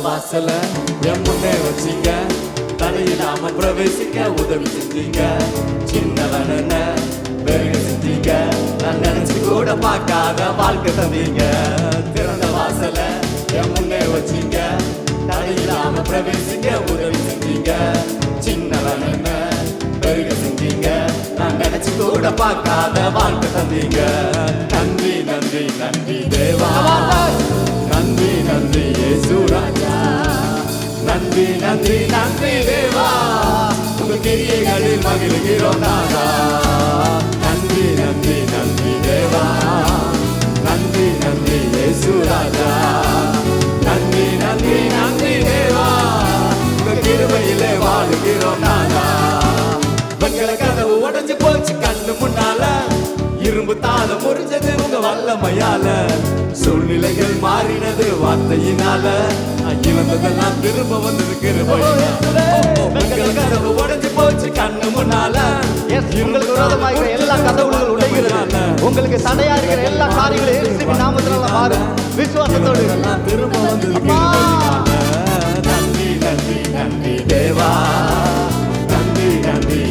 வாசல என் முன்னே வச்சிங்க, தடையில்லாம பிரவேசிக்க உதவி செஞ்சீங்க. சின்னவன பெருக செஞ்சீங்க, நான் நினைச்சு கூட பார்க்காத வாழ்க்கை தந்தீங்க. திறந்த வாசல என் முன்னே வச்சிங்க, தடையில்லாம பிரவேசிக்க உதவி செஞ்சீங்க. சின்னவன பெருக செஞ்சீங்க, நான் நினைச்சு கூட பார்க்காத வாழ்க்கை தந்தீங்க. நன்றி நன்றி நன்றி தேவா, நன்றி நன்றி இயேசு ராஜா, நன்றி நன்றி நன்றி தேவா, உங்க கிரியைகளில் மகிழ்கிறோம் நாதா. நன்றி நன்றி நன்றி தேவா, நன்றி நன்றி இயேசு ராஜா, நன்றி நன்றி நன்றி தேவா, உங்க கிருபையிலே வாழுகிறோம் நாதா. வெண்கல கதவு உடைஞ்சு போச்சு கண்ணு முன்னால, இரும்பு தாளம் முறிஞ்சது உங்க வல்லமையால. சூழ்நிலைகள் மாறினது வார்த்தையினால, இழந்ததெல்லாம் திரும்ப வந்தது கிருபையினால. வெண்கல கதவு உடைஞ்சு போச்சு கண்ணு முன்னால, உங்களுக்கு விரோதமாக இருக்கிற எல்லா கதவுகளும் உடைகிறது. உங்களுக்கு தடையா இருக்கிற எல்லா காரியங்களும் இயேசுவின் நாமத்தினால மாறும். விசுவாசத்தோடு திரும்ப வந்தது கிருபையினால. நன்றி நன்றி நன்றி தேவா, நன்றி நன்றி